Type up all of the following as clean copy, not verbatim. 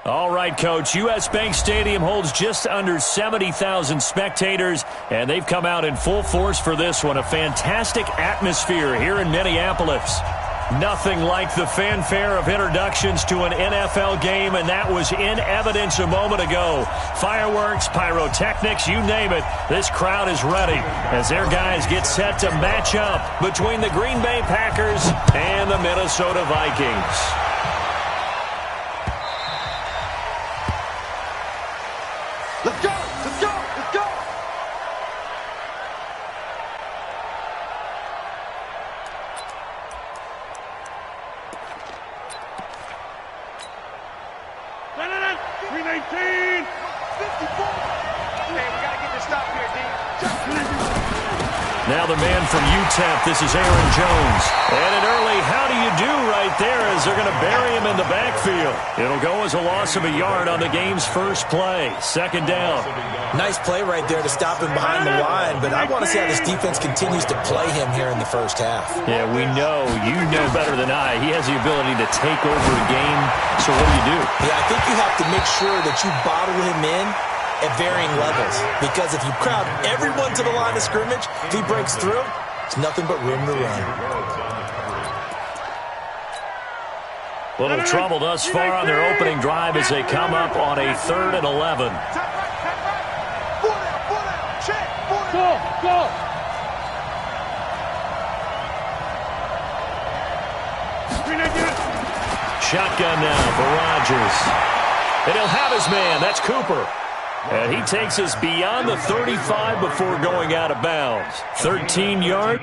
All right, Coach. U.S. Bank Stadium holds just under 70,000 spectators, and they've come out in full force for this one. A fantastic atmosphere here in Minneapolis. Nothing like the fanfare of introductions to an NFL game, and that was in evidence a moment ago. Fireworks, pyrotechnics, you name it. This crowd is ready as their guys get set to match up between the Green Bay Packers and the Minnesota Vikings. Let's go! Let's go! Let's go! $319! 54! Man, we gotta get this stop here, D. Now the man from UTEP, this is Aaron Jones. And an early how do you do right there as they're going to bury him in the backfield. It'll go as a loss of a yard on the game's first play. Second down. Nice play right there to stop him behind the line, but I want to see how this defense continues to play him here in the first half. Yeah, we know. You know better than I. He has the ability to take over a game. So what do? Yeah, I think you have to make sure that you bottle him in at varying levels, because if you crowd everyone to the line of scrimmage, if he breaks through, it's nothing but room to run. Little trouble thus far on their opening drive as they come up on a 3rd and 11. Go! Shotgun now for Rodgers. And he'll have his man. That's Cooper. And he takes us beyond the 35 before going out of bounds. 13 yards.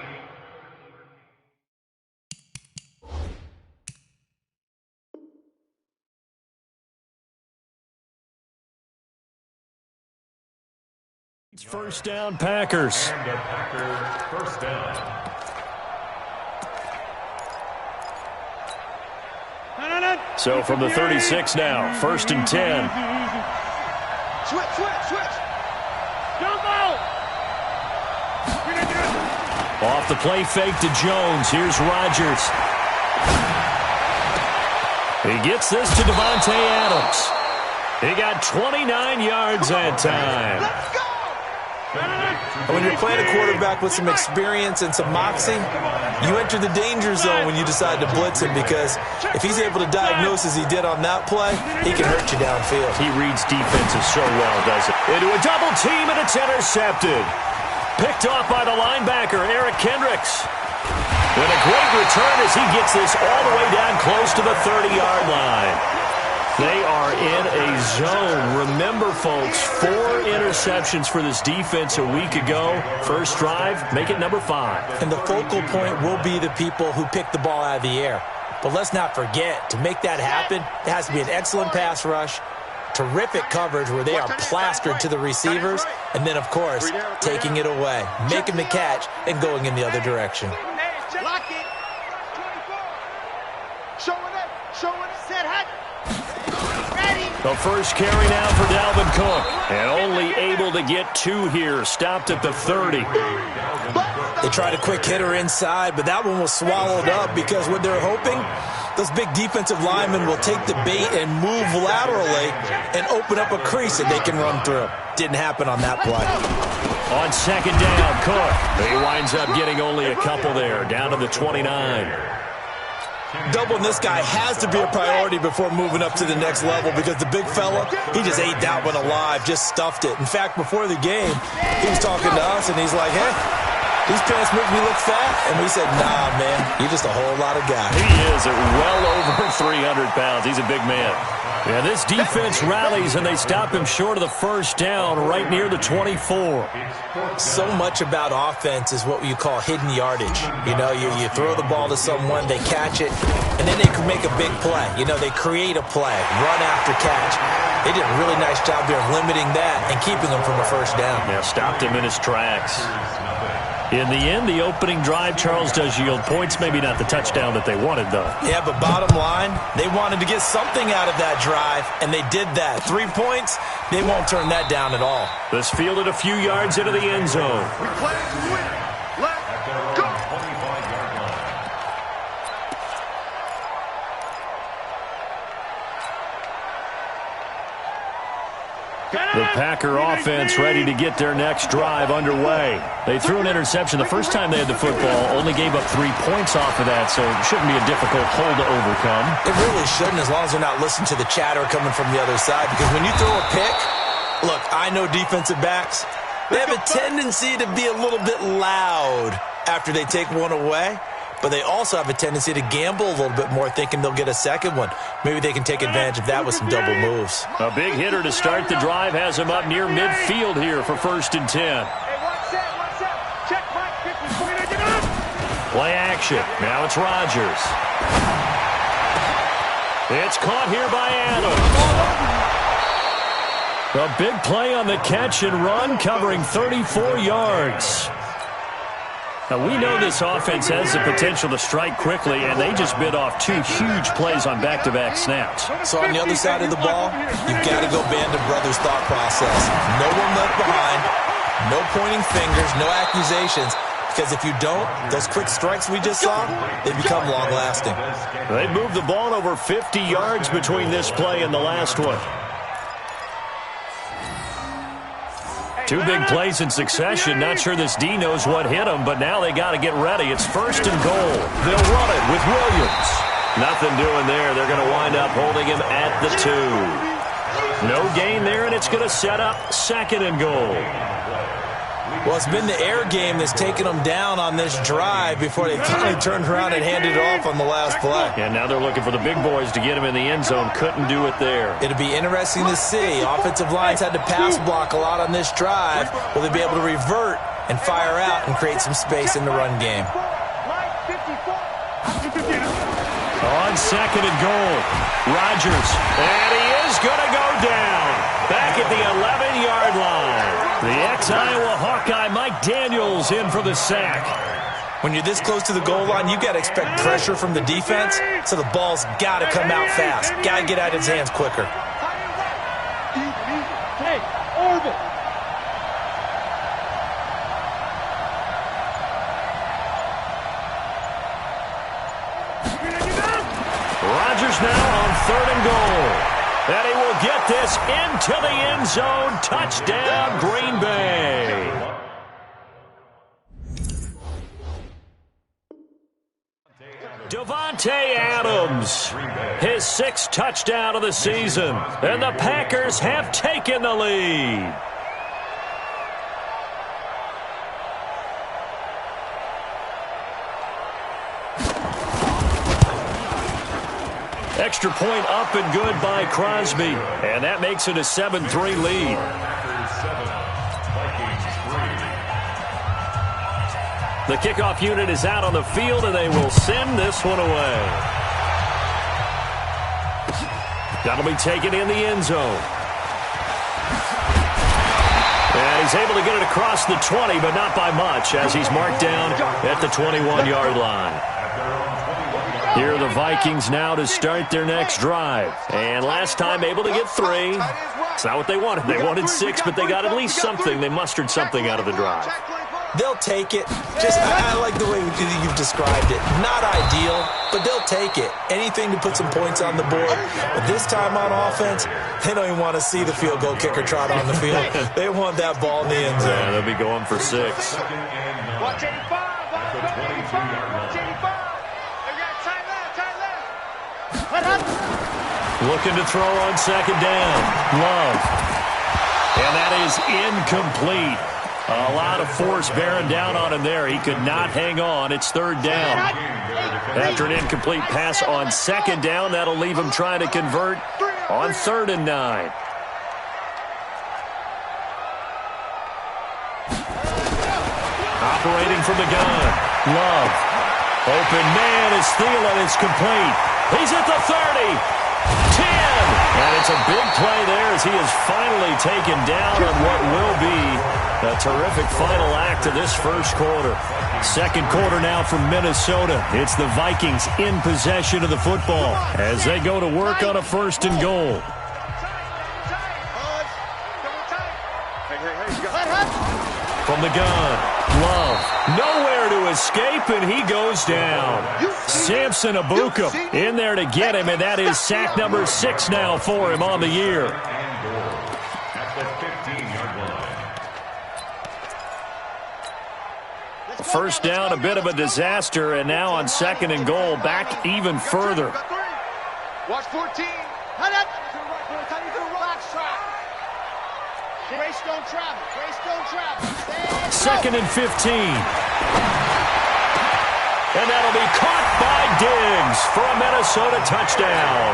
First down, Packers. And the Packers first down. So from the 36 now, 1st and 10. Switch! Jump out! Off the play fake to Jones. Here's Rodgers. He gets this to Devontae Adams. He got 29 yards that time. Let's go! When you're playing a quarterback with some experience and some moxie, you enter the danger zone when you decide to blitz him, because if he's able to diagnose as he did on that play, he can hurt you downfield. He reads defenses so well, does it? Into a double team, and it's intercepted. Picked off by the linebacker, Eric Kendricks. With a great return as he gets this all the way down close to the 30-yard line. They are in a zone. Remember, folks, 4 interceptions for this defense a week ago. First drive, make it number 5. And the focal point will be the people who pick the ball out of the air. But let's not forget, to make that happen, it has to be an excellent pass rush, terrific coverage where they are plastered to the receivers, and then, of course, taking it away, making the catch, and going in the other direction. Lock it. 24. Showing it. Set hot. The first carry now for Dalvin Cook. And only able to get 2 here. Stopped at the 30. They tried a quick hitter inside, but that one was swallowed up because what they're hoping, those big defensive linemen will take the bait and move laterally and open up a crease that they can run through. Didn't happen on that play. On second down, Cook. He winds up getting only a couple there, down to the 29. Doubling this guy has to be a priority before moving up to the next level, because the big fella, he just ate that one alive, just stuffed it. In fact, before the game, he was talking to us, and he's like, hey, these pants make me look fat? And we said, nah, man, you're just a whole lot of guy. He is at well over 300 pounds. He's a big man. Yeah, this defense rallies, and they stop him short of the first down right near the 24. So much about offense is what you call hidden yardage. You know, you throw the ball to someone, they catch it, and then they can make a big play. You know, they create a play, run after catch. They did a really nice job there of limiting that and keeping him from a first down. Yeah, stopped him in his tracks. In the end, the opening drive, Charles, does yield points. Maybe not the touchdown that they wanted, though. Yeah, but bottom line, they wanted to get something out of that drive, and they did that. 3 points, they won't turn that down at all. This fielded a few yards into the end zone. We play to win. Let's go. The Packer offense ready to get their next drive underway. They threw an interception the first time they had the football, only gave up 3 points off of that, so it shouldn't be a difficult hole to overcome. It really shouldn't, as long as they're not listening to the chatter coming from the other side, because when you throw a pick, look, I know defensive backs, they have a tendency to be a little bit loud after they take one away. But they also have a tendency to gamble a little bit more, thinking they'll get a second one. Maybe they can take advantage of that with some double moves. A big hitter to start the drive has him up near midfield here for 1st and 10. Hey, one set. Check my kick before you get up. Play action. Now it's Rodgers. It's caught here by Adams. A big play on the catch and run, covering 34 yards. Now, we know this offense has the potential to strike quickly, and they just bit off 2 huge plays on back-to-back snaps. So on the other side of the ball, you've got to go band of brothers thought process. No one left behind, no pointing fingers, no accusations, because if you don't, those quick strikes we just saw, they become long-lasting. They moved the ball over 50 yards between this play and the last one. 2 big plays in succession. Not sure this D knows what hit them, but now they got to get ready. It's 1st and goal. They'll run it with Williams. Nothing doing there. They're going to wind up holding him at the 2. No gain there, and it's going to set up 2nd and goal. Well, it's been the air game that's taken them down on this drive before they finally turned around and handed it off on the last play. And now they're looking for the big boys to get him in the end zone. Couldn't do it there. It'll be interesting to see. Offensive lines had to pass block a lot on this drive. Will they be able to revert and fire out and create some space in the run game? On 2nd and goal, Rodgers. And he is going to go down. Back at the 11-yard line. The ex-Iowa Hawkeye Mike Daniels in for the sack. When you're this close to the goal line, you've got to expect pressure from the defense, so the ball's got to come out fast. Got to get out of his hands quicker. Hey, orbit. Rodgers now on 3rd and goal. And he will get this into the end zone. Touchdown, Green Bay. Davante Adams, his 6th touchdown of the season. And the Packers have taken the lead. Extra point up and good by Crosby. And that makes it a 7-3 lead. The kickoff unit is out on the field, and they will send this one away. That'll be taken in the end zone. And he's able to get it across the 20, but not by much, as he's marked down at the 21-yard line. Here are the Vikings now to start their next drive. And last time able to get 3. It's not what they wanted. They wanted 6, but they got at least something. They mustered something out of the drive. They'll take it. I like the way you've described it. Not ideal, but they'll take it. Anything to put some points on the board. But this time on offense, they don't even want to see the field goal kicker trot on the field. They want that ball in the end zone. Yeah, they'll be going for 6. Watch 85. Watch 85. Looking to throw on 2nd down. Love. And that is incomplete. A lot of force bearing down on him there. He could not hang on. It's 3rd down. After an incomplete pass on 2nd down, that'll leave him trying to convert on 3rd and 9. Operating from the gun. Love. Open man is Thielen. It's complete. He's at the 30. 10. And it's a big play there as he is finally taken down on what will be a terrific final act of this first quarter. 2nd quarter now from Minnesota. It's the Vikings in possession of the football as they go to work on a 1st and goal. From the gun, Love. Nowhere to escape, and he goes down. Samson Abuka in there to get him, and that is sack number 6 now for him on the year. first down, a bit of a disaster, and now on 2nd and goal, back even further. Watch 14. Grace don't travel. Grace don't travel. 2nd and 15. And that'll be caught by Diggs for a Minnesota touchdown.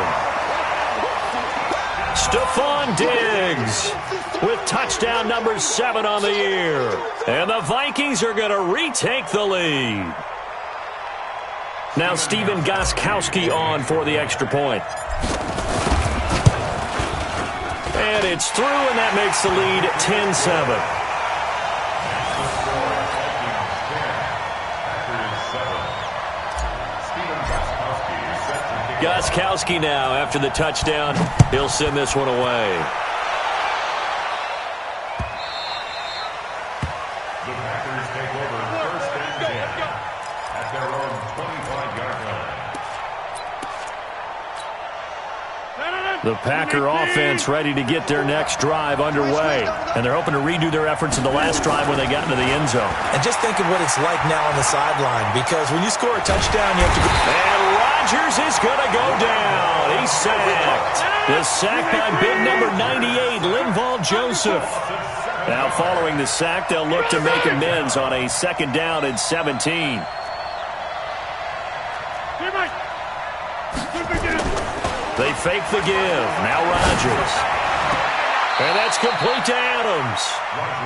Stephon Diggs with touchdown number 7 on the year. And the Vikings are going to retake the lead. Now Stephen Gostkowski on for the extra point. And it's through, and that makes the lead 10-7. Gostkowski now, after the touchdown, he'll send this one away. The Packers take over 1st and 10 at their own 25-yard line. The Packer offense ready to get their next drive underway. And they're hoping to redo their efforts in the last drive when they got into the end zone. And just think of what it's like now on the sideline, because when you score a touchdown, you have to go. And Rodgers is going to go down. He's sacked. The sack by big number 98, Linval Joseph. Now following the sack, they'll look to make amends on a 2nd down and 17. They fake the give. Now Rodgers. And that's complete to Adams.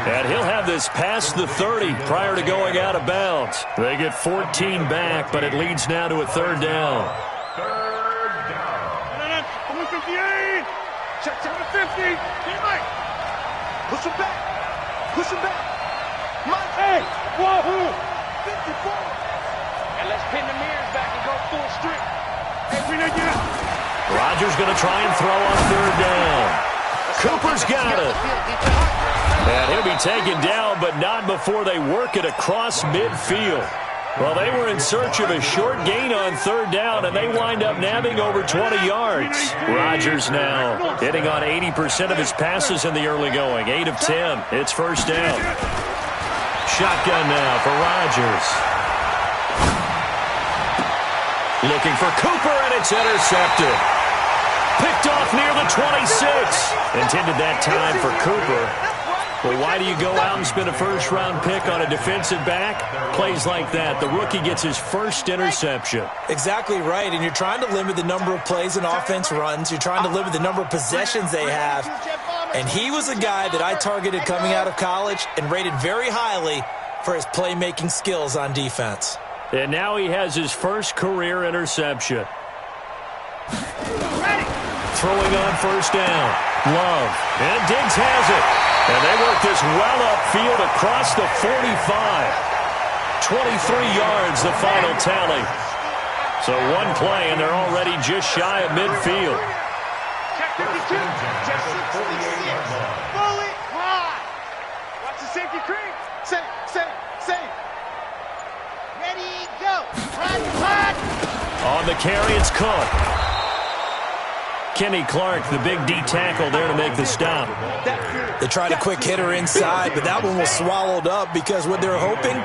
And he'll have this past the 30 prior to going out of bounds. They get 14 back, but it leads now to a 3rd down. 3rd down. 58. Check 50. Push him back. Push him back. Hey, wahoo. 54. And let's pin the mirrors back and go full strip. Hey, we need you. Rodgers going to try and throw on 3rd down. Cooper's got it. And he'll be taken down, but not before they work it across midfield. Well, they were in search of a short gain on 3rd down, and they wind up nabbing over 20 yards. Rodgers now hitting on 80% of his passes in the early going. 8 of 10. It's 1st down. Shotgun now for Rodgers. Looking for Cooper, and it's intercepted. Picked off near the 26. Intended that time for Cooper. Well, why do you go out and spend a 1st-round pick on a defensive back? Plays like that. The rookie gets his 1st interception. Exactly right, and you're trying to limit the number of plays an offense runs. You're trying to limit the number of possessions they have. And he was a guy that I targeted coming out of college and rated very highly for his playmaking skills on defense. And now he has his 1st career interception. Throwing on 1st down. Love. And Diggs has it. And they work this well upfield across the 45. 23 yards, the final tally. So one play, and they're already just shy of midfield. Check 52. Check 66. Fully high. Watch the safety cream. Safe. Ready, go. Hot. On the carry, it's Cook. Kenny Clark, the big D tackle there to make the stop. They tried a quick hitter inside, but that one was swallowed up because what they're hoping,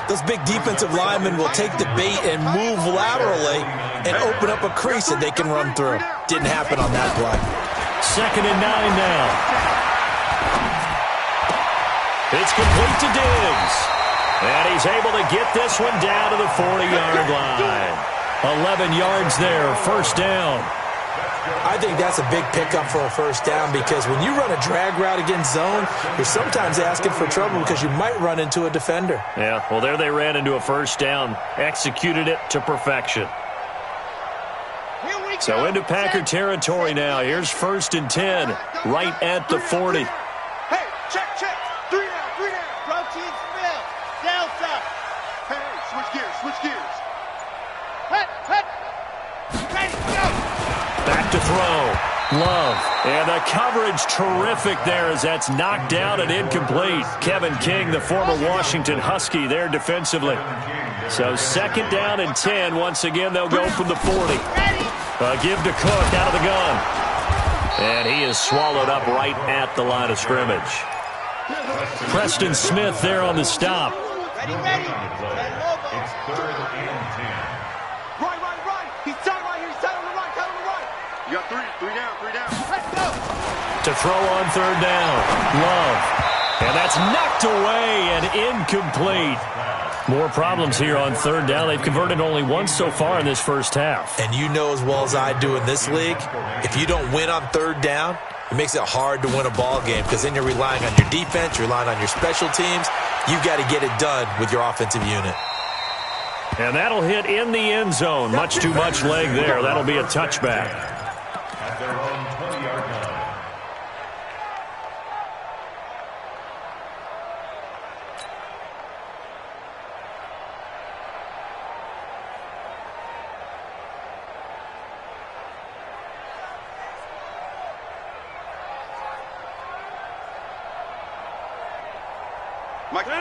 those big defensive linemen will take the bait and move laterally and open up a crease that they can run through. Didn't happen on that play. 2nd and 9 now. It's complete to Diggs. And he's able to get this one down to the 40-yard line. 11 yards there, 1st down. I think that's a big pickup for a 1st down because when you run a drag route against zone, you're sometimes asking for trouble because you might run into a defender. Yeah, well, there they ran into a 1st down, executed it to perfection. So into Packer territory now. Here's 1st and 10, right at the 40. Hey, check. 3 down. Protein spill. Delta. Hey, switch gears. Hut. Ready, go. Back to throw. Love. And the coverage terrific there as that's knocked down and incomplete. Kevin King, the former Washington Husky, there defensively. So 2nd down and 10. Once again, they'll go from the 40. Give to Cook out of the gun. And he is swallowed up right at the line of scrimmage. Preston Smith there on the stop. Ready, No ready. game on the play. Ten logo. It's 3rd and 10. Right. He's tight right here. He's tight on the right. You got three down. Let's go. To throw on 3rd down. Love. And that's knocked away and incomplete. More problems here on 3rd down. They've converted only once so far in this first half. And you know as well as I do in this league, if you don't win on 3rd down, it makes it hard to win a ball game because then you're relying on your defense, you're relying on your special teams. You've got to get it done with your offensive unit. And that'll hit in the end zone. Much too much leg there. That'll be a touchback. At their own 20-yard line.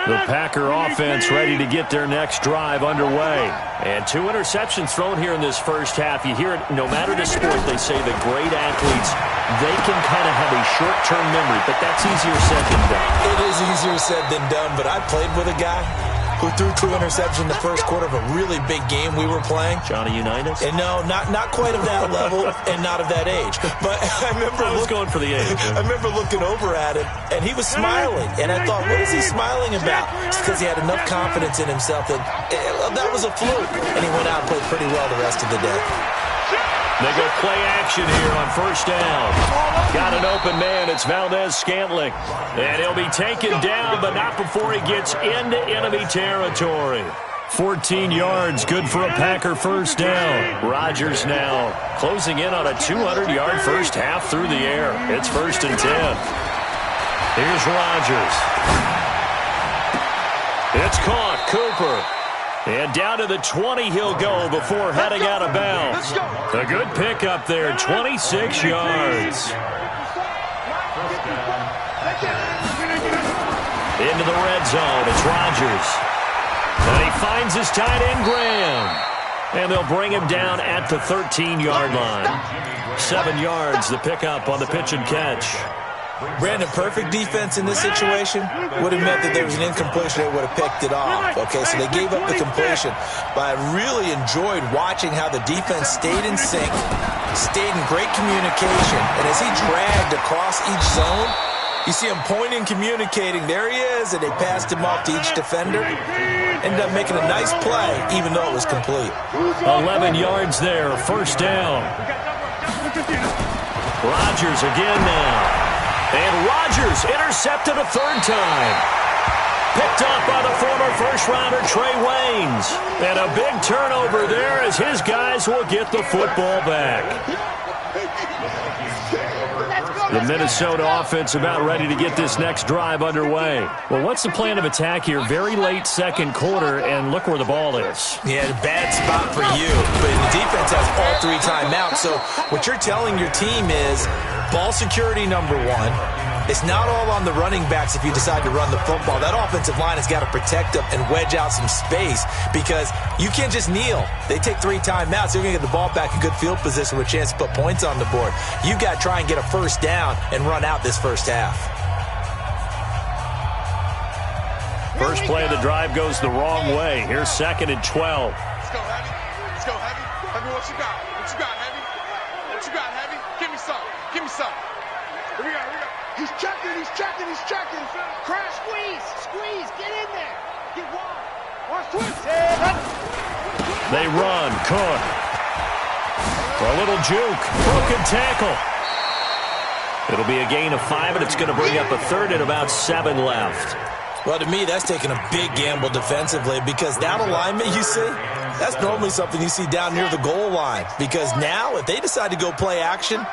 The Packer offense ready to get their next drive underway. And 2 interceptions thrown here in this first half. You hear it, no matter the sport, they say the great athletes, they can kind of have a short-term memory, but that's easier said than done. It is easier said than done, but I played with a guy who threw 2 interceptions in the first quarter of a really big game we were playing. Johnny Unitas? And no, not quite of that level and not of that age. But I was going for the age. I remember looking over at him, and he was smiling. And I thought, what is he smiling about? It's because he had enough confidence in himself that that was a fluke. And he went out and played pretty well the rest of the day. They go play action here on 1st down. Got an open man. It's Valdez-Scantling. And he'll be taken down, but not before he gets into enemy territory. 14 yards, good for a Packer 1st down. Rodgers now closing in on a 200-yard first half through the air. It's 1st and 10. Here's Rodgers. It's caught. Cooper. And down to the 20 he'll go before heading out of bounds. A good pickup there, 26 yards. Into the red zone, it's Rodgers. And he finds his tight end, Graham. And they'll bring him down at the 13-yard line. 7 yards, the pickup on the pitch and catch. Brandon, perfect defense in this situation would have meant that there was an incompletion that would have picked it off. Okay, so they gave up the completion. But I really enjoyed watching how the defense stayed in sync, stayed in great communication. And as he dragged across each zone, you see him pointing, communicating. There he is, and they passed him off to each defender. Ended up making a nice play, even though it was complete. 11 yards there, 1st down. Rodgers again now. And Rodgers intercepted a 3rd time. Picked up by the former first-rounder Trey Waynes. And a big turnover there as his guys will get the football back. The Minnesota offense about ready to get this next drive underway. Well, what's the plan of attack here? Very late 2nd quarter, and look where the ball is. Yeah, bad spot for you. But the defense has all 3 timeouts. So what you're telling your team is ball security number 1. It's not all on the running backs if you decide to run the football. That offensive line has got to protect them and wedge out some space because you can't just kneel. They take 3 timeouts. They're going to get the ball back in good field position with a chance to put points on the board. You've got to try and get a 1st down and run out this first half. First play of the drive goes the wrong way. Here's 2nd and 12. Let's go, Heavy. Let's go, Heavy. Heavy, what you got? What you got, Heavy? What you got, Heavy? Give me some. Give me some. Here we go. He's checking. Crash, squeeze, get in there. Get wide. Watch twist. They run. Cook. A little juke. Broken tackle. It'll be a gain of 5, and it's going to bring up a 3rd and about 7 left. Well, to me, that's taking a big gamble defensively because that alignment you see, that's normally something you see down near the goal line. Because now, if they decide to go play action,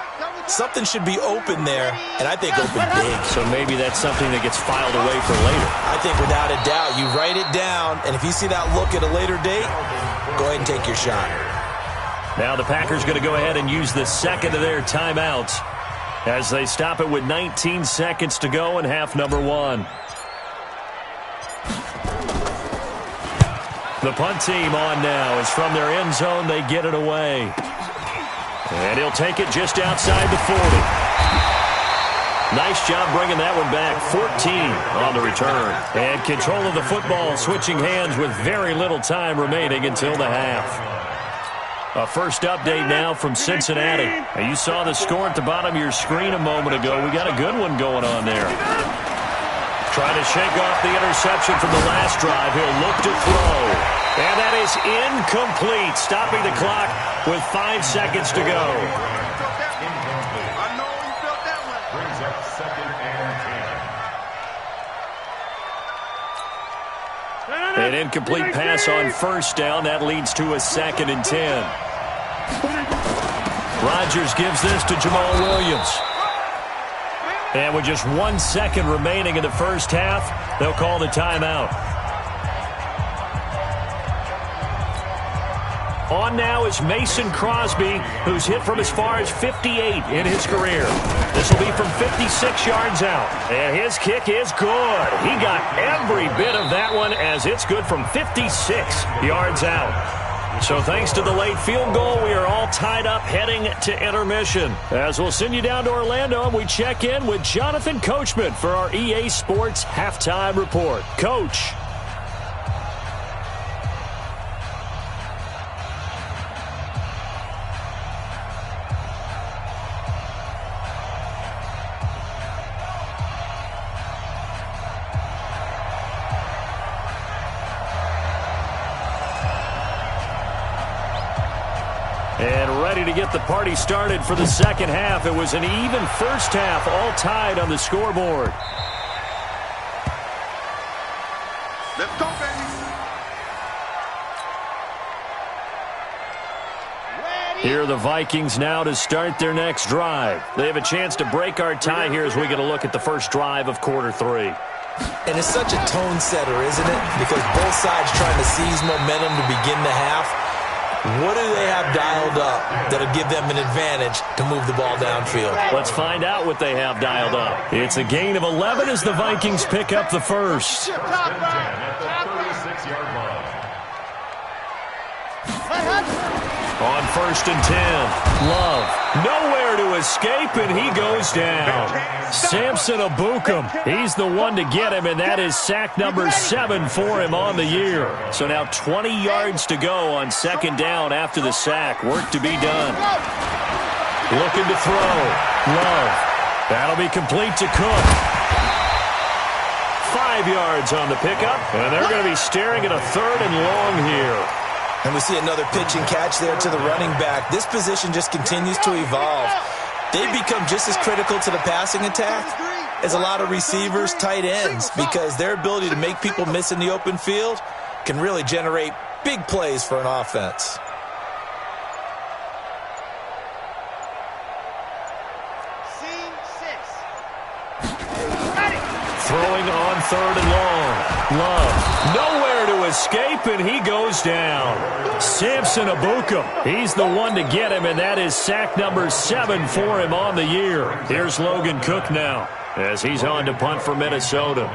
something should be open there, and I think open big. So maybe that's something that gets filed away for later. I think without a doubt, you write it down, and if you see that look at a later date, go ahead and take your shot. Now the Packers going to go ahead and use the 2nd of their timeouts as they stop it with 19 seconds to go in half number 1. The punt team on now is from their end zone. They get it away. And he'll take it just outside the 40. Nice job bringing that one back. 14 on the return. And control of the football switching hands with very little time remaining until the half. A first update now from Cincinnati. And you saw the score at the bottom of your screen a moment ago. We got a good one going on there. Trying to shake off the interception from the last drive. He'll look to throw. And that is incomplete, stopping the clock with 5 seconds to go. Brings up 2nd and 10. An incomplete pass on first down. That leads to a 2nd and 10. Rodgers gives this to Jamal Williams. And with just 1 second remaining in the first half, they'll call the timeout. On now is Mason Crosby, who's hit from as far as 58 in his career. This will be from 56 yards out. And his kick is good. He got every bit of that one as it's good from 56 yards out. So thanks to the late field goal, we are all tied up heading to intermission. As we'll send you down to Orlando, we check in with Jonathan Coachman for our EA Sports Halftime Report. Coach. And ready to get the party started for the second half. It was an even first half, all tied on the scoreboard. Let's go, baby. Here are the Vikings now to start their next drive. They have a chance to break our tie here as we get a look at the first drive of quarter 3. And it's such a tone setter, isn't it? Because both sides trying to seize momentum to begin the half. What do they have dialed up that'll give them an advantage to move the ball downfield? Let's find out what they have dialed up. It's a gain of 11 as the Vikings pick up the first. 1st and 10 at the 36-yard line. On 1st and 10, Love. Nowhere to escape, and he goes down. Samson Abukum, he's the one to get him, and that is sack number 7 for him on the year. So now 20 yards to go on 2nd down after the sack. Work to be done. Looking to throw. Love. That'll be complete to Cook. 5 yards on the pickup, and they're going to be staring at a 3rd and long here. And we see another pitch and catch there to the running back. This position just continues to evolve. They become just as critical to the passing attack as a lot of receivers, tight ends, because their ability to make people miss in the open field can really generate big plays for an offense. Throwing on 3rd and long. Love. Nowhere to escape, and he goes down. Samson Abukum. He's the one to get him, and that is sack number 7 for him on the year. Here's Logan Cook now as he's on to punt for Minnesota.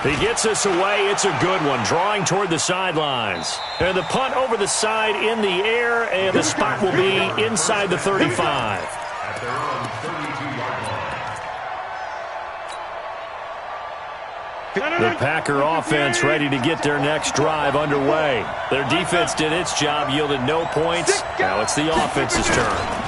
He gets us away. It's a good one, drawing toward the sidelines. And the punt over the side in the air, and the spot will be inside the 35. At their own 32-yard line. The Packer offense ready to get their next drive underway. Their defense did its job, yielded no points. Now it's the offense's turn.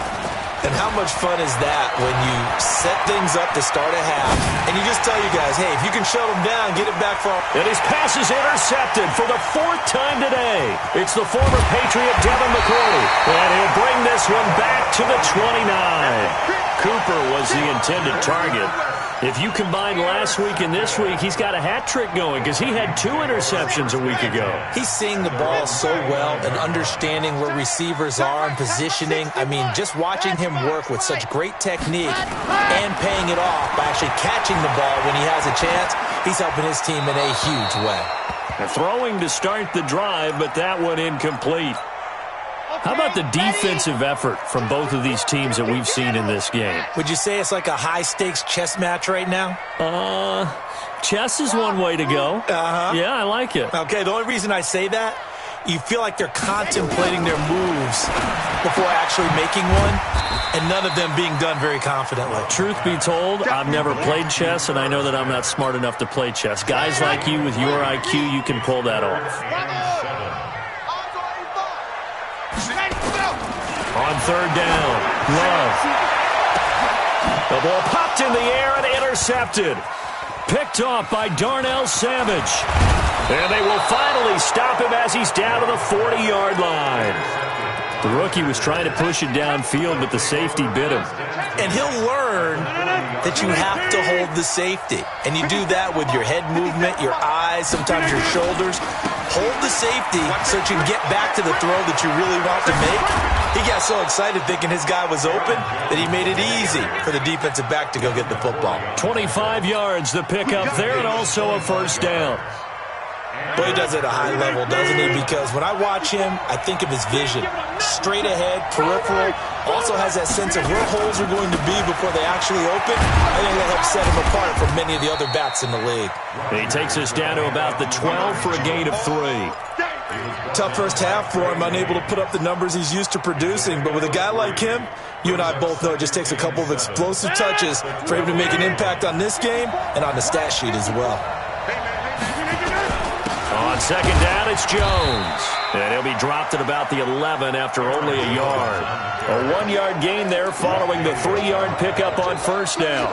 And how much fun is that when you set things up to start a half, and you just tell you guys, hey, if you can shut them down, get it back for... And his pass is intercepted for the 4th time today. It's the former Patriot Devin McCourty, and he'll bring this one back to the 29. Cooper was the intended target. If you combine last week and this week, he's got a hat trick going because he had 2 interceptions a week ago. He's seeing the ball so well and understanding where receivers are and positioning. I mean, just watching him work with such great technique and paying it off by actually catching the ball when he has a chance, he's helping his team in a huge way. Throwing to start the drive, but that one incomplete. How about the defensive effort from both of these teams that we've seen in this game? Would you say it's like a high-stakes chess match right now? Chess is one way to go. Uh-huh. Yeah, I like it. Okay, the only reason I say that you feel like they're contemplating their moves before actually making one, and none of them being done very confidently. Truth be told, I've never played chess, and I know that I'm not smart enough to play chess. Guys like you with your IQ, you can pull that off. On third down, Love. The ball popped in the air and intercepted. Picked off by Darnell Savage. And they will finally stop him as he's down to the 40-yard line. The rookie was trying to push it downfield, but the safety bit him. And he'll learn that you have to hold the safety. And you do that with your head movement, your eyes, sometimes your shoulders. Hold the safety so that you can get back to the throw that you really want to make. He got so excited thinking his guy was open that he made it easy for the defensive back to go get the football. 25 yards the pickup there, and also a first down. Boy, he does it at a high level, doesn't he? Because when I watch him, I think of his vision. Straight ahead, peripheral. Also has that sense of where holes are going to be before they actually open. I think that helps set him apart from many of the other backs in the league. He takes us down to about the 12 for a gain of 3. Tough first half for him, unable to put up the numbers he's used to producing. But with a guy like him, you and I both know it just takes a couple of explosive touches for him to make an impact on this game and on the stat sheet as well. On second down, it's Jones. And he'll be dropped at about the 11 after only a yard. A 1-yard gain there following the 3-yard pickup on first down.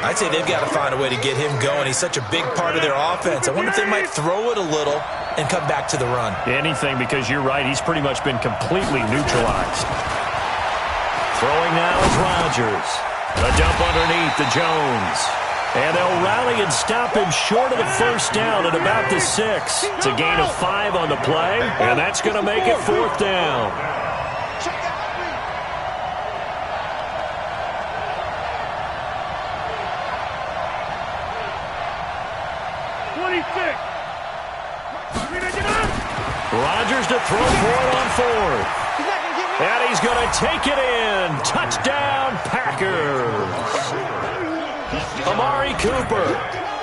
I'd say they've got to find a way to get him going. He's such a big part of their offense. I wonder if they might throw it a little and come back to the run. Anything, because you're right. He's pretty much been completely neutralized. Throwing now is Rodgers. A dump underneath to Jones. And they'll rally and stop him short of the first down at about the 6. It's a gain of 5 on the play, and that's going to make it 4th down. Rodgers to throw for it on 4th. And he's going to take it in. Touchdown, Packers. Amari Cooper,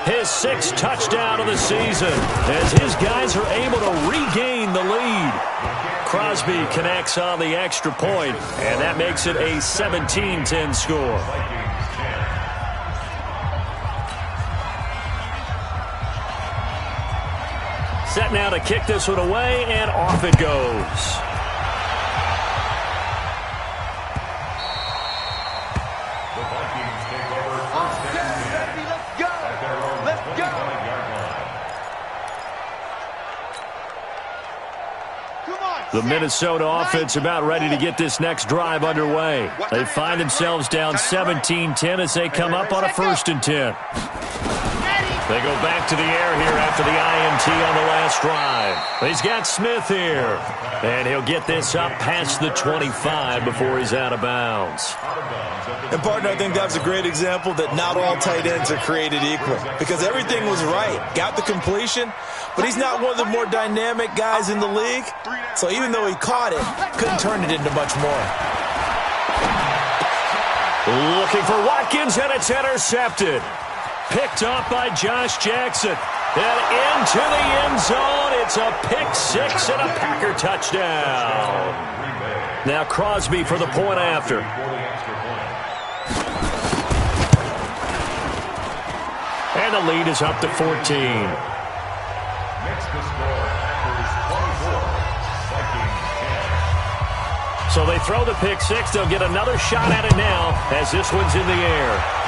his 6th touchdown of the season, as his guys are able to regain the lead. Crosby connects on the extra point, and that makes it a 17-10 score. Set now to kick this one away, and off it goes. The Minnesota offense about ready to get this next drive underway. They find themselves down 17-10 as they come up on a 1st and 10. They go back to the air here after the INT on the last drive. He's got Smith here. And he'll get this up past the 25 before he's out of bounds. And, partner, I think that was a great example that not all tight ends are created equal. Because everything was right. Got the completion, but he's not one of the more dynamic guys in the league. So even though he caught it, couldn't turn it into much more. Looking for Watkins, and it's intercepted. Picked off by Josh Jackson. And into the end zone. It's a pick-6 and a Packer touchdown. Now Crosby for the point after. And the lead is up to 14. So they throw the pick-6. They'll get another shot at it now as this one's in the air.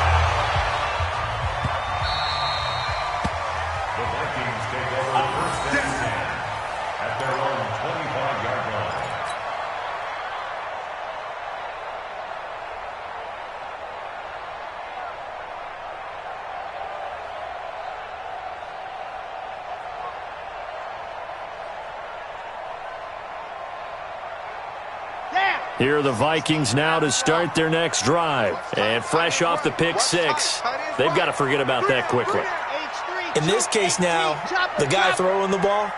Here are the Vikings now to start their next drive. And fresh off the pick-6, they've got to forget about that quickly. In this case now, the guy throwing the ball,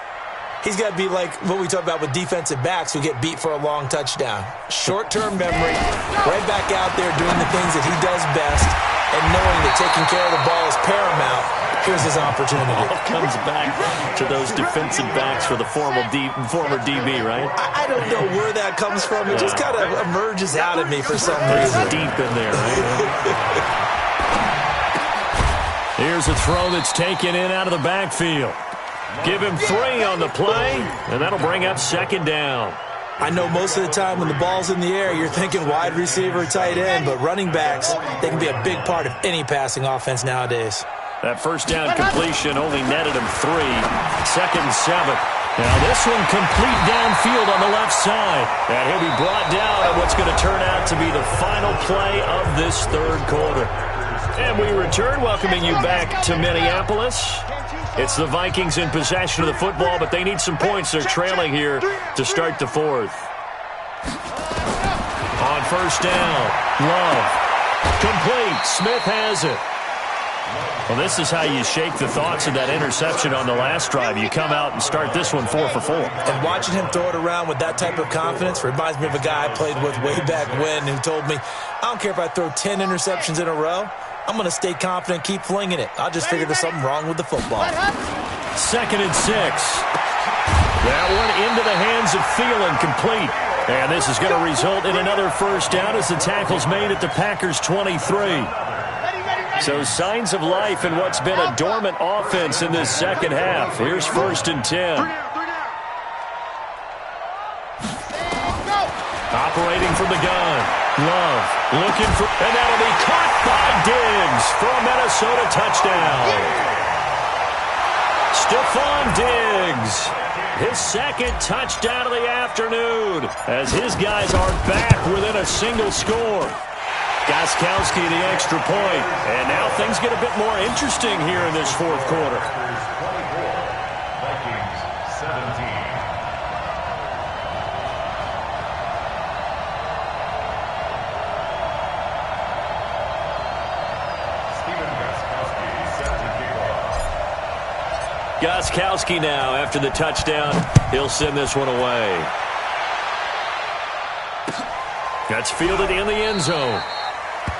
he's got to be like what we talk about with defensive backs who get beat for a long touchdown. Short-term memory, right back out there doing the things that he does best, and knowing that taking care of the ball is paramount, Here's his opportunity. All comes back to those defensive backs for the former DB, right? I don't know where that comes from. It just kind of emerges out of me for some reason. It's deep in there, right? Here's a throw that's taken in out of the backfield. Give him 3 on the play, and that'll bring up second down. I know most of the time when the ball's in the air, you're thinking wide receiver, tight end, but running backs, they can be a big part of any passing offense nowadays. That first down completion only netted him 3. Second and 7. Now this one complete downfield on the left side. And he'll be brought down on what's going to turn out to be the final play of this third quarter. And we return, welcoming you back to Minneapolis. It's the Vikings in possession of the football, but they need some points. They're trailing here to start the fourth. On first down, Love. Complete. Smith has it. Well, this is how you shake the thoughts of that interception on the last drive. You come out and start this one 4 for 4. And watching him throw it around with that type of confidence reminds me of a guy I played with way back when who told me, I don't care if I throw 10 interceptions in a row. I'm going to stay confident, keep flinging it. I just figured there's something wrong with the football. Second and 6. That one into the hands of Thielen, complete. And this is going to result in another first down as the tackle's made at the Packers' 23. So signs of life in what's been a dormant offense in this second half. Here's first and 10. Operating from the gun. Love looking for, and that'll be caught by Diggs for a Minnesota touchdown. Stephon Diggs, his second touchdown of the afternoon, as his guys are back within a single score. Gostkowski the extra point, and now things get a bit more interesting here in this fourth quarter. Vikings 17. Gostkowski now, after the touchdown, he'll send this one away. That's fielded in the end zone.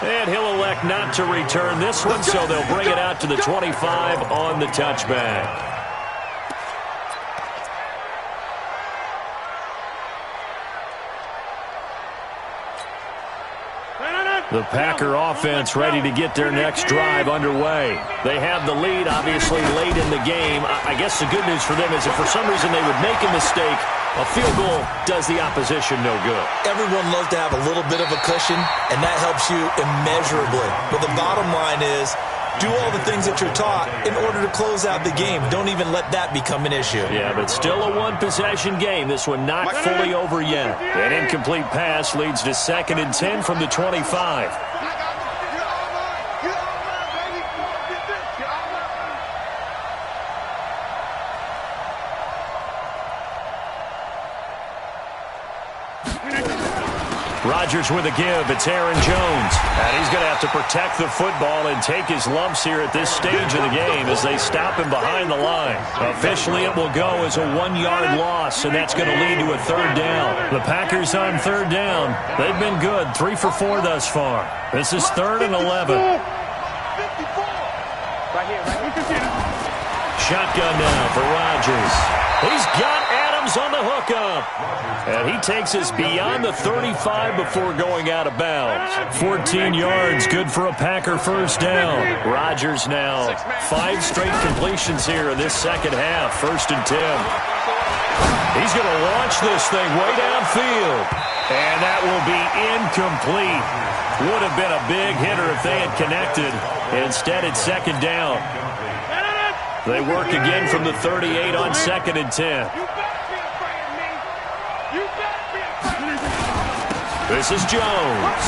And he'll elect not to return this one, so they'll bring it out to the 25 on the touchback. The Packer offense ready to get their next drive underway. They have the lead, obviously, late in the game. I guess the good news for them is if for some reason they would make a mistake, a field goal does the opposition no good. Everyone loves to have a little bit of a cushion, and that helps you immeasurably. But the bottom line is, do all the things that you're taught in order to close out the game. Don't even let that become an issue. Yeah, but still a one-possession game. This one not fully over yet. An incomplete pass leads to second and 10 from the 25. Rodgers with a give. It's Aaron Jones. And he's going to have to protect the football and take his lumps here at this stage of the game as they stop him behind the line. Officially, it will go as a 1-yard loss, and that's going to lead to a third down. The Packers on third down. They've been good. 3 for 4 thus far. This is third and 11. Shotgun now for Rodgers. He's got Adams on the hookup. And he takes us beyond the 35 before going out of bounds. 14 yards, good for a Packer first down. Rodgers now 5 straight completions here in this second half. First and 10. He's going to launch this thing way downfield. And that will be incomplete. Would have been a big hitter if they had connected. Instead, it's second down. They work again from the 38 on second and 10. This is Jones.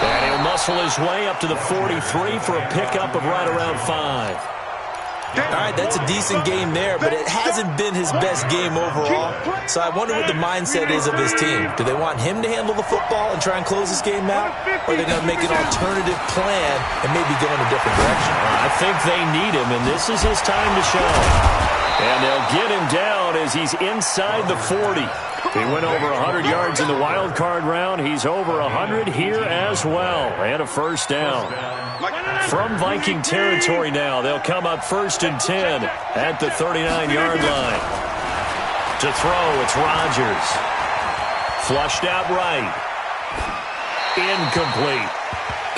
And he'll muscle his way up to the 43 for a pickup of right around 5. All right, that's a decent game there, but it hasn't been his best game overall. So I wonder what the mindset is of his team. Do they want him to handle the football and try and close this game out? Or are they going to make an alternative plan and maybe go in a different direction? I think they need him, and this is his time to show. And they'll get him down as he's inside the 40. He went over 100 yards in the wild card round. He's over 100 here as well. And a first down. From Viking territory now, they'll come up 1st and 10 at the 39-yard line. To throw, it's Rodgers. Flushed out right. Incomplete.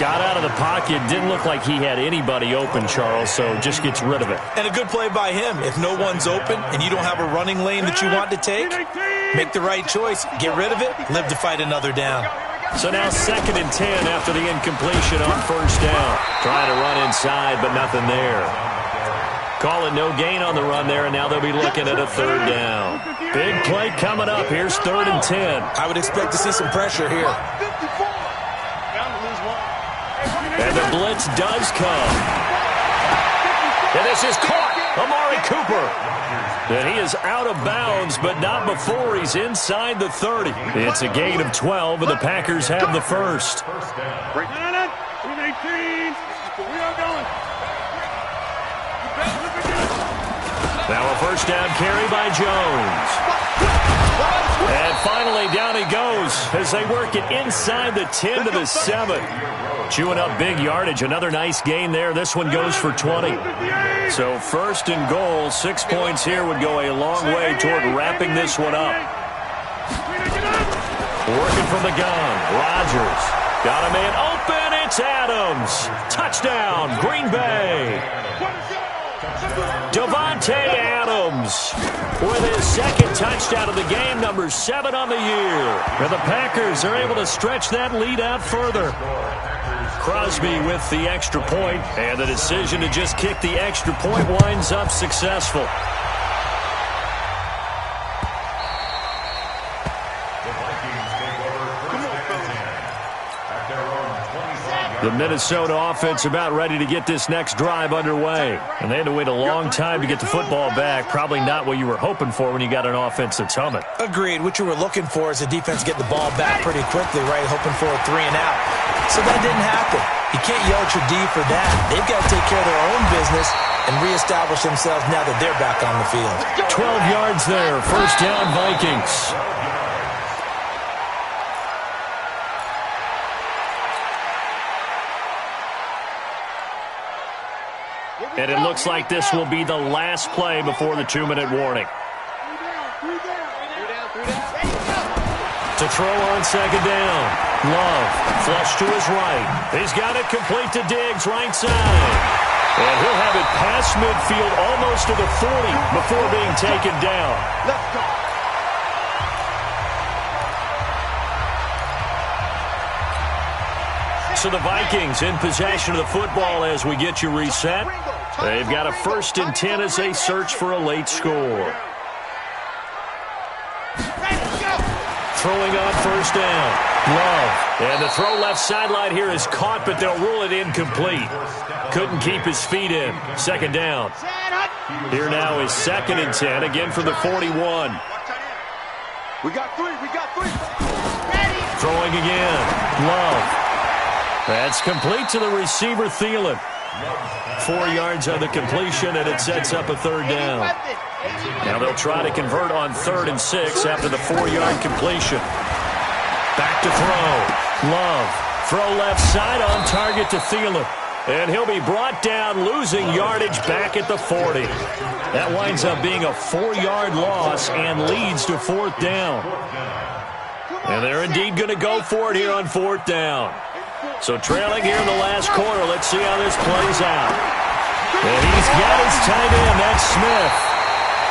Got out of the pocket. Didn't look like he had anybody open, Charles, so just gets rid of it. And a good play by him. If no one's open and you don't have a running lane that you want to take, make the right choice. Get rid of it. Live to fight another down. So now 2nd and 10 after the incompletion on first down. Trying to run inside, but nothing there. Call it no gain on the run there, and now they'll be looking at a 3rd down. Big play coming up. Here's 3rd and 10. I would expect to see some pressure here. And the blitz does come. And this is caught. Amari Cooper. And he is out of bounds, but not before he's inside the 30. It's a gain of 12, and the Packers have the first. Now a first down carry by Jones. And finally down he goes as they work it inside the 10 to the 7. Chewing up big yardage. Another nice gain there. This one goes for 20. So 1st and goal. 6 points here would go a long way toward wrapping this one up. Working from the gun. Rodgers. Got a man open. It's Adams. Touchdown, Green Bay. Davante Adams with his 2nd touchdown of the game, number 7 on the year. And the Packers are able to stretch that lead out further. Crosby with the extra point, and the decision to just kick the extra point winds up successful. The Minnesota offense about ready to get this next drive underway. And they had to wait a long time to get the football back. Probably not what you were hoping for when you got an offense that's humming. Agreed. What you were looking for is the defense get the ball back pretty quickly, right? Hoping for a 3 and out. So that didn't happen. You can't yell at your D for that. They've got to take care of their own business and reestablish themselves now that they're back on the field. 12 yards there. First down, Vikings. And it looks like this will be the last play before the 2-minute warning. To throw on 2nd down. Love, flush to his right. He's got it complete to Diggs, right side. And he'll have it past midfield, almost to the 40 before being taken down. So the Vikings in possession of the football as we get you reset. They've got a 1st and 10 as they search for a late score. Throwing on first down. Love. And the throw left sideline here is caught, but they'll rule it incomplete. Couldn't keep his feet in. 2nd down. Here now is 2nd and 10, again from the 41. We got 3. Throwing again. Love. That's complete to the receiver, Thielen. 4 yards on the completion, and it sets up a 3rd down. Now they'll try to convert on 3rd and 6 after the 4-yard completion. Back to throw. Love. Throw left side on target to Thielen. And he'll be brought down, losing yardage back at the 40. That winds up being a 4-yard loss and leads to 4th down. And they're indeed going to go for it here on 4th down. So trailing here in the last quarter. Let's see how this plays out. And he's got his tight end. That's Smith.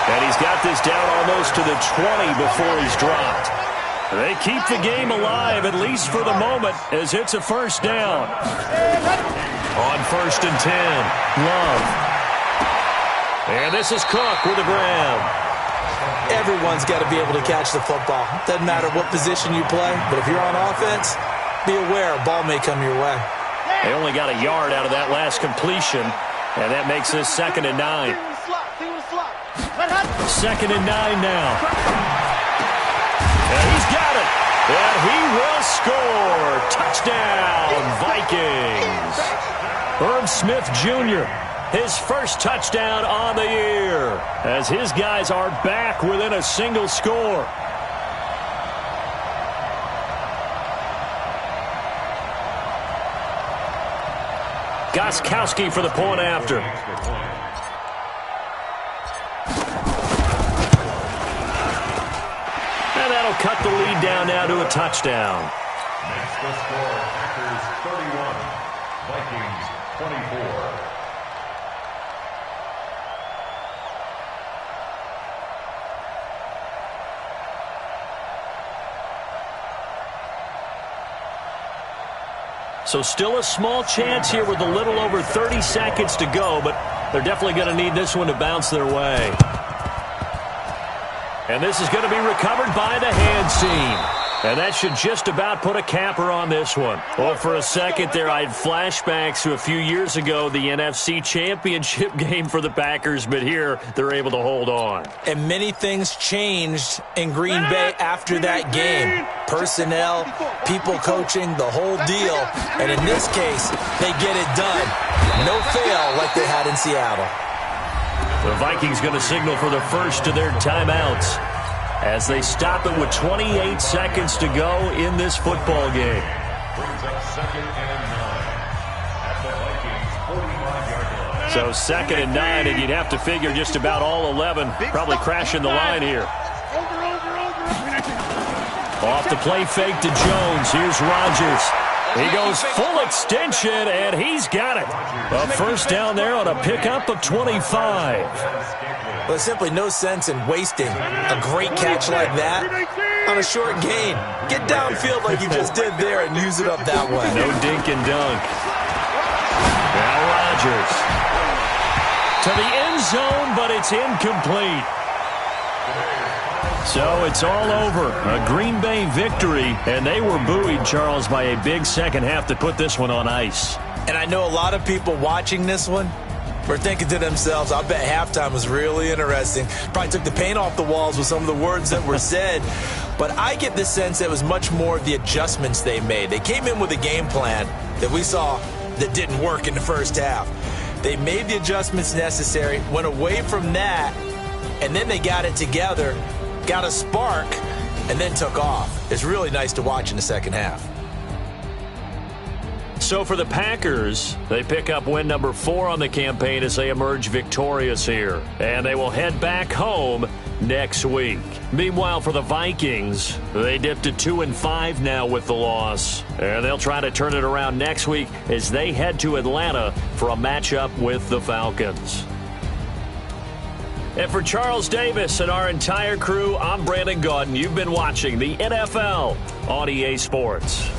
And he's got this down almost to the 20 before he's dropped. They keep the game alive, at least for the moment, as it's a 1st down. On 1st and 10, Love. And this is Cook with a grab. Everyone's got to be able to catch the football. Doesn't matter what position you play, but if you're on offense, be aware a ball may come your way. They only got a yard out of that last completion, and that makes this 2nd and 9. 2nd and 9 now. And he's got it. And he will score. Touchdown, Vikings. Herb Smith Jr. his first touchdown on the year, as his guys are back within a single score. Gostkowski for the point after. And that'll cut the lead down now to a touchdown. Next the score, Packers 31, Vikings 24. So still a small chance here with a little over 30 seconds to go, but they're definitely going to need this one to bounce their way. And this is going to be recovered by the hand seam. And that should just about put a capper on this one. Well, for a second there, I had flashbacks to a few years ago, the NFC Championship game for the Packers, but here they're able to hold on. And many things changed in Green Bay after that game. Personnel, people coaching, the whole deal. And in this case, they get it done. No fail like they had in Seattle. The Vikings going to signal for the first of their timeouts as they stop it with 28 seconds to go in this football game. Brings up 2nd and 9 at the Vikings 45-yard line. So 2nd and 9, and you'd have to figure just about all 11 probably crashing the line here. Off the play fake to Jones. Here's Rodgers. He goes full extension, and he's got it. A first down there on a pickup of 25. Well, there's simply no sense in wasting a great catch like that on a short gain. Get downfield like you just did there and use it up that way. No dink and dunk. Now Rodgers to the end zone, but it's incomplete. So it's all over. A Green Bay victory, and they were buoyed, Charles, by a big second half to put this one on ice. And I know a lot of people watching this one were thinking to themselves, I bet halftime was really interesting. Probably took the paint off the walls with some of the words that were said. But I get the sense that it was much more the adjustments they made. They came in with a game plan that we saw that didn't work in the first half. They made the adjustments necessary, went away from that, and then they got it together, got a spark, and then took off. It's really nice to watch in the second half. So for the Packers, they pick up win number 4 on the campaign as they emerge victorious here. And they will head back home next week. Meanwhile, for the Vikings, they dipped to 2-5 now with the loss. And they'll try to turn it around next week as they head to Atlanta for a matchup with the Falcons. And for Charles Davis and our entire crew, I'm Brandon Gaudin. You've been watching the NFL on EA Sports.